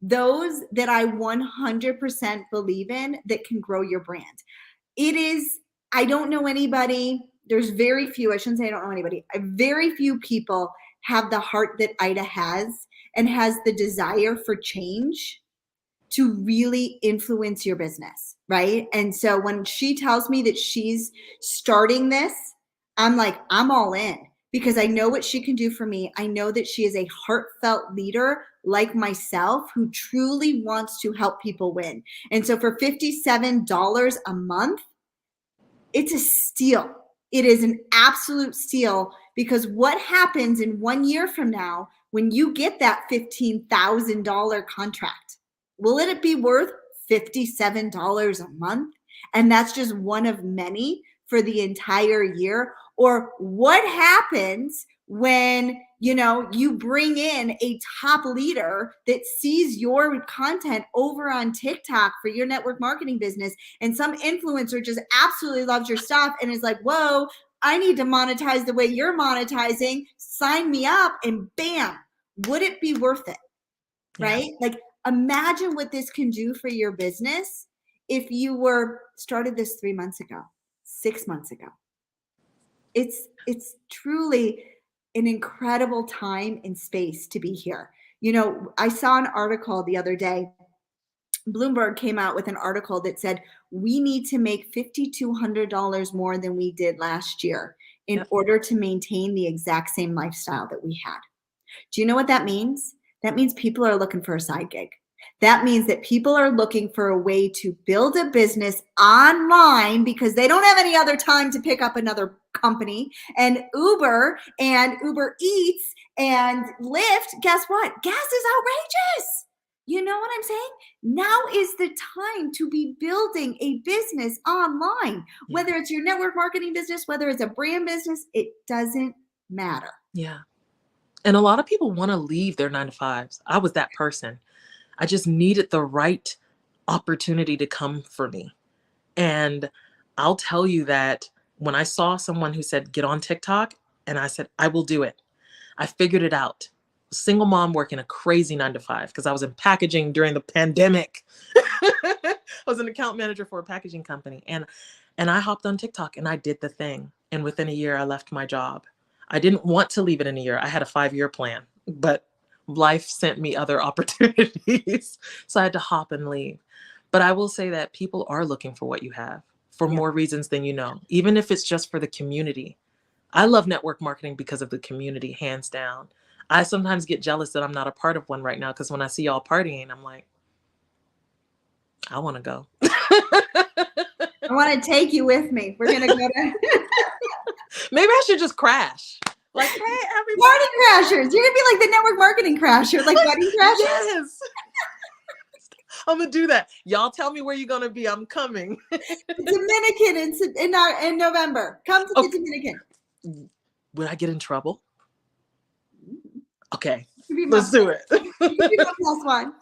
S2: those that I 100% believe in that can grow your brand. I don't know anybody. There's very few, I shouldn't say I don't know anybody. Very few people have the heart that Ida has and has the desire for change to really influence your business, right? And so when she tells me that she's starting this, I'm like, I'm all in, because I know what she can do for me. I know that she is a heartfelt leader like myself who truly wants to help people win. And so for $57 a month, it's a steal. It is an absolute steal, because what happens in 1 year from now when you get that $15,000 contract? Will it be worth $57 a month? And that's just one of many for the entire year. Or what happens when you bring in a top leader that sees your content over on TikTok for your network marketing business, and some influencer just absolutely loves your stuff and is like, whoa, I need to monetize the way you're monetizing, sign me up, and bam, would it be worth it? Right? Yeah. Like, imagine what this can do for your business if you were started this 3 months ago, 6 months ago. It's truly an incredible time and space to be here. I saw an article the other day. Bloomberg came out with an article that said we need to make $5,200 more than we did last year in order to maintain the exact same lifestyle that we had. Do you know what that means? That means people are looking for a side gig. That means that people are looking for a way to build a business online because they don't have any other time to pick up another company. And Uber and Uber Eats and Lyft, guess what? Gas is outrageous. You know what I'm saying? Now is the time to be building a business online.
S1: Yeah.
S2: Whether it's your network marketing business, whether it's a brand business, it doesn't matter.
S1: Yeah. And a lot of people want to leave their 9 to 5s. I was that person. I just needed the right opportunity to come for me. And I'll tell you that when I saw someone who said, get on TikTok, and I said, I will do it. I figured it out. Single mom working a crazy 9 to 5 because I was in packaging during the pandemic. I was an account manager for a packaging company. And I hopped on TikTok and I did the thing. And within a year, I left my job. I didn't want to leave it in a year. I had a 5-year plan, but life sent me other opportunities. So I had to hop and leave. But I will say that people are looking for what you have for
S2: Yeah.
S1: more reasons than you know, even if it's just for the community. I love network marketing because of the community, hands down. I sometimes get jealous that I'm not a part of one right now because when I see y'all partying, I'm like, I want to go.
S2: I want to take you with me. We're going to go to
S1: Maybe I should just crash. Like, hey, everybody.
S2: party crashers. You're going to be like the network marketing crasher, like wedding crashers.
S1: Yes. I'm going to do that. Y'all tell me where you're going to be. I'm coming.
S2: Dominican in November. Come to the Dominican.
S1: Would I get in trouble? Okay,
S2: You
S1: let's do it.
S2: You be my plus one.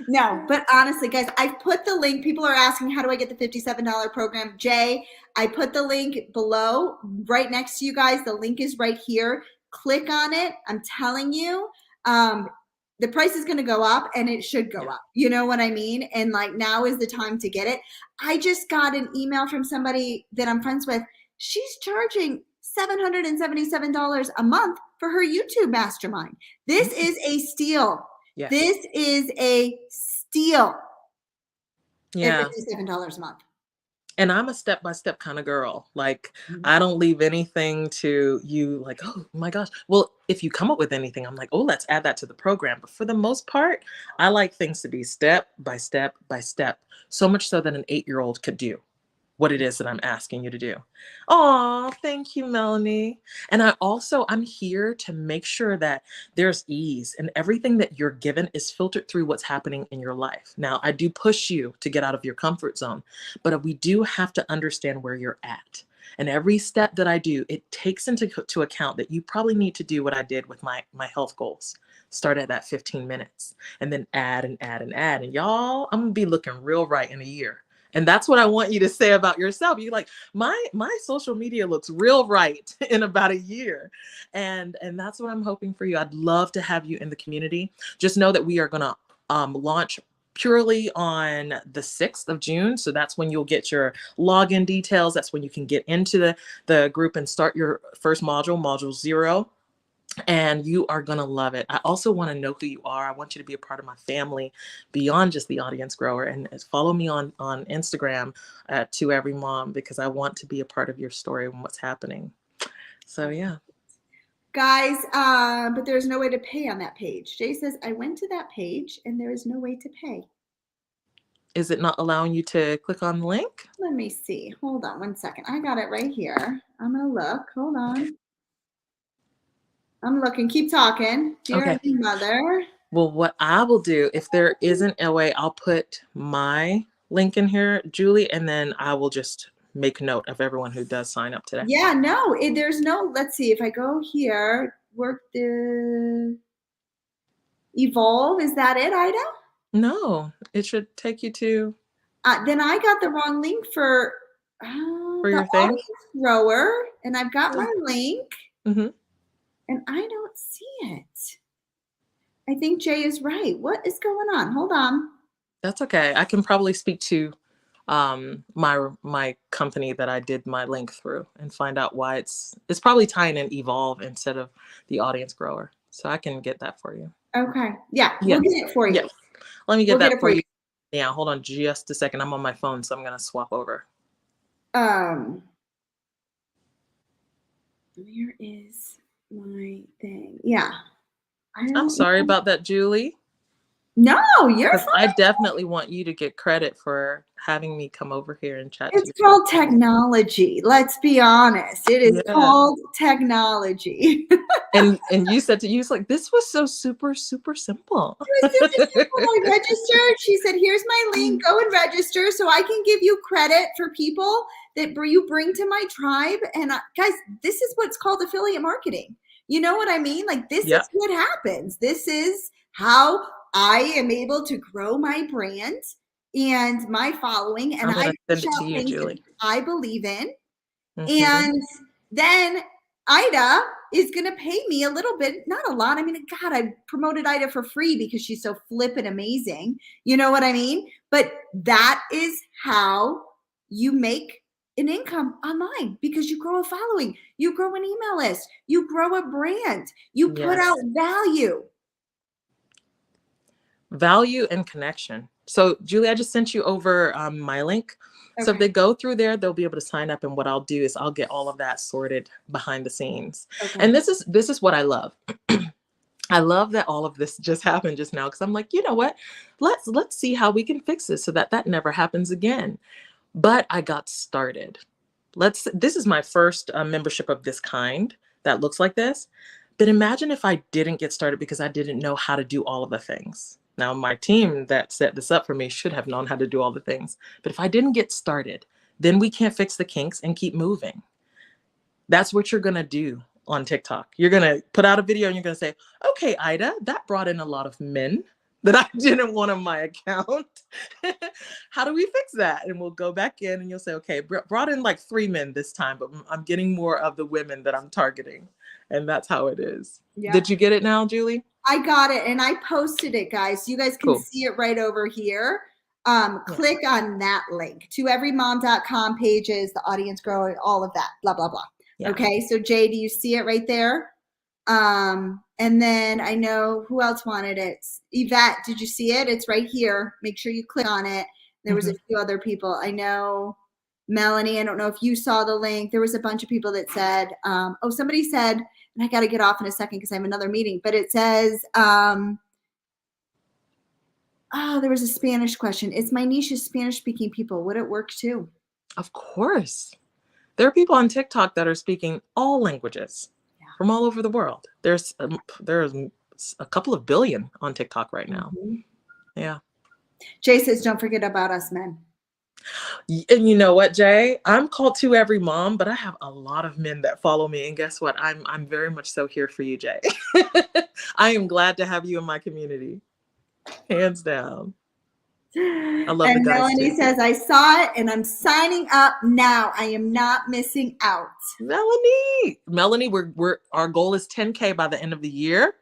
S2: No, but honestly, guys, I've put the link. People are asking, how do I get the $57 program? Jay, I put the link below, right next to you guys. The link is right here. Click on it. I'm telling you, the price is going to go up, and it should go up. You know what I mean? And like, now is the time to get it. I just got an email from somebody that I'm friends with. She's charging $777 a month for her YouTube mastermind. This is a steal.
S1: Yeah.
S2: This is a steal.
S1: Yeah.
S2: At $57 a month.
S1: And I'm a step-by-step kind of girl. Like, I don't leave anything to you like, oh my gosh. Well, if you come up with anything, I'm like, oh, let's add that to the program. But for the most part, I like things to be step by step by step. So much so that an 8-year-old could do what it is that I'm asking you to do. Oh, thank you, Melanie. And I'm here to make sure that there's ease and everything that you're given is filtered through what's happening in your life. Now, I do push you to get out of your comfort zone, but we do have to understand where you're at. And every step that I do, it takes into account that you probably need to do what I did with my health goals. Start at that 15 minutes and then add and add and add. And y'all, I'm gonna be looking real right in a year. And that's what I want you to say about yourself. You're like, my social media looks real right in about a year. And that's what I'm hoping for you. I'd love to have you in the community. Just know that we are going to launch purely on the 6th of June. So that's when you'll get your login details. That's when you can get into the group and start your first module 0. And you are going to love it. I also want to know who you are. I want you to be a part of my family beyond just the audience grower. And follow me on Instagram at To Every Mom, because I want to be a part of your story and what's happening. So, yeah.
S2: Guys, but there's no way to pay on that page. Jay says, I went to that page and there is no way to pay.
S1: Is it not allowing you to click on the link?
S2: Let me see. Hold on one second. I got it right here. I'm going to look. Hold on. Okay. I'm looking. Keep talking. Dear mother.
S1: Well, what I will do, if there isn't a way, I'll put my link in here, Julie, and then I will just make note of everyone who does sign up today.
S2: Yeah, no, there's no, let's see, if I go here, work the Evolve, is that it, Ida?
S1: No, it should take you to.
S2: Then I got the wrong link for
S1: your thing?
S2: Audience Grower, and I've got my link,
S1: and
S2: I don't see it. I think Jay is right. What is going on? Hold on.
S1: That's okay. I can probably speak to my company that I did my link through and find out why it's probably tying in Evolve instead of the Audience Grower. So I can get that for you.
S2: Okay. Yeah, we'll get it for you.
S1: Yeah. Let me get that for you. Yeah, hold on just a second. I'm on my phone, so I'm gonna swap over.
S2: Where is my thing? Yeah.
S1: I'm sorry about that, Julie.
S2: No, you're
S1: Because I
S2: fine.
S1: definitely want you to get credit for having me come over here and chat to
S2: It's
S1: you
S2: called
S1: about it.
S2: technology. Let's be honest. It is
S1: Yeah.
S2: called technology.
S1: And you said to you, it's like, this was so super, super simple.
S2: It was super simple. I registered. She said, "Here's my link. Go and register so I can give you credit for people that you bring to my tribe." And guys, this is what's called affiliate marketing. You know what I mean? Like, this is
S1: Yep.
S2: what happens. This is how I am able to grow my brand and my following. And
S1: I'm
S2: I
S1: gonna
S2: push
S1: send it to
S2: out
S1: you,
S2: things that
S1: Julie.
S2: I believe in.
S1: Hmm.
S2: And then Ida is going to pay me a little bit, not a lot. I mean, God, I promoted Ida for free because she's so flippin' amazing. You know what I mean? But that is how you make an income online, because you grow a following, you grow an email list, you grow a brand, you put out
S1: Yes.
S2: value.
S1: Value and connection. So, Julie, I just sent you over my link. So if
S2: Okay.
S1: they go through there, they'll be able to sign up. And what I'll do is I'll get all of that sorted behind the scenes.
S2: Okay.
S1: And this is what I love. I love that all of this just happened just now, because I'm like, you know what? Let's see how we can fix this so that that never happens again. But I got started. This is my first membership of this kind that looks like this. But imagine if I didn't get started because I didn't know how to do all of the things. Now, my team that set this up for me should have known how to do all the things. But if I didn't get started, then we can't fix the kinks and keep moving. That's what you're going to do on TikTok. You're going to put out a video and you're going to say, okay, Ida, that brought in a lot of men that I didn't want on my account. How do we fix that? And we'll go back in and you'll say, okay, brought in like 3 men this time, but I'm getting more of the women that I'm targeting. And that's how it is.
S2: Yeah.
S1: Did you get it now, Julie?
S2: I got it, and I posted it, guys. You guys can
S1: Cool.
S2: see it right over here.
S1: Yeah.
S2: Click on that link to everymom.com pages, the audience growing, all of that, blah, blah, blah.
S1: Yeah.
S2: Okay, so Jay, do you see it right there? And then I know who else wanted it. Yvette, did you see it? It's right here. Make sure you click on it. There was a few other people. I know Melanie, I don't know if you saw the link. There was a bunch of people that said, oh, somebody said, and I got to get off in a second because I have another meeting, but it says, oh, there was a Spanish question. It's my niche is Spanish speaking people. Would it work too?
S1: Of course. There are people on TikTok that are speaking all languages from all over the world. There's a couple of billion on TikTok right now. Yeah.
S2: Jay says, don't forget about us men.
S1: And you know what, Jay? I'm called to every mom, but I have a lot of men that follow me. And guess what? I'm very much so here for you, Jay. I am glad to have you in my community. Hands down. I love the
S2: And
S1: guys
S2: Melanie
S1: too.
S2: says, I saw it and I'm signing up now. I am not missing out.
S1: Melanie, our goal is 10K by the end of the year.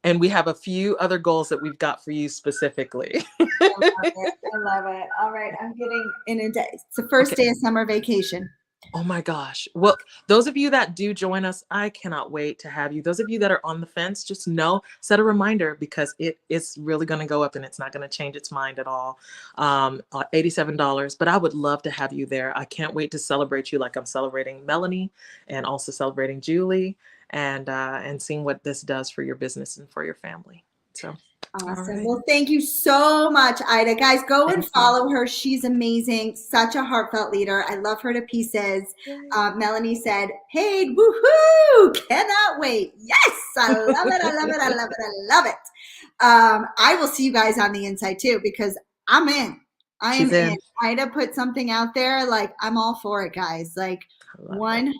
S1: And we have a few other goals that we've got for you specifically.
S2: I love it. I love it. All right. I'm getting in a day. It's the first day of summer vacation.
S1: Oh my gosh. Well, those of you that do join us, I cannot wait to have you. Those of you that are on the fence, just know, set a reminder, because it's really going to go up and it's not going to change its mind at all. $87, but I would love to have you there. I can't wait to celebrate you like I'm celebrating Melanie and also celebrating Julie and seeing what this does for your business and for your family. So.
S2: Awesome.
S1: Right.
S2: Well, thank you so much, Ida. Guys, go and follow her. She's amazing. Such a heartfelt leader. I love her to pieces. Melanie said, paid, woohoo, cannot wait. Yes, I love it. I love it. I love it. I love it. I will see you guys on the inside too, because I'm in. I am in. Ida put something out there. Like, I'm all for it, guys. Like, 100%.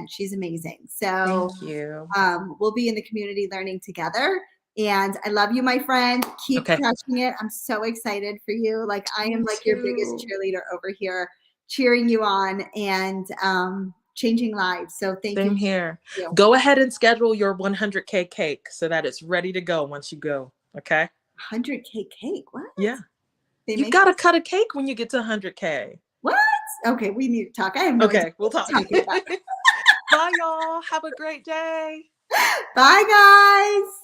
S2: She's amazing. So
S1: thank you.
S2: We'll be in the community learning together. And I love you, my friend. Keep crushing it. I'm so excited for you. Like, I am like your biggest cheerleader over here, cheering you on and changing lives. So thank you.
S1: Same here. Go ahead and schedule your 100K cake so that it's ready to go once you go. Okay.
S2: 100K cake. What?
S1: Yeah. You got to cut a cake when you get to 100K.
S2: What? Okay. We need to talk. I have no idea
S1: we'll talk. Bye, y'all. Have a great day.
S2: Bye, guys.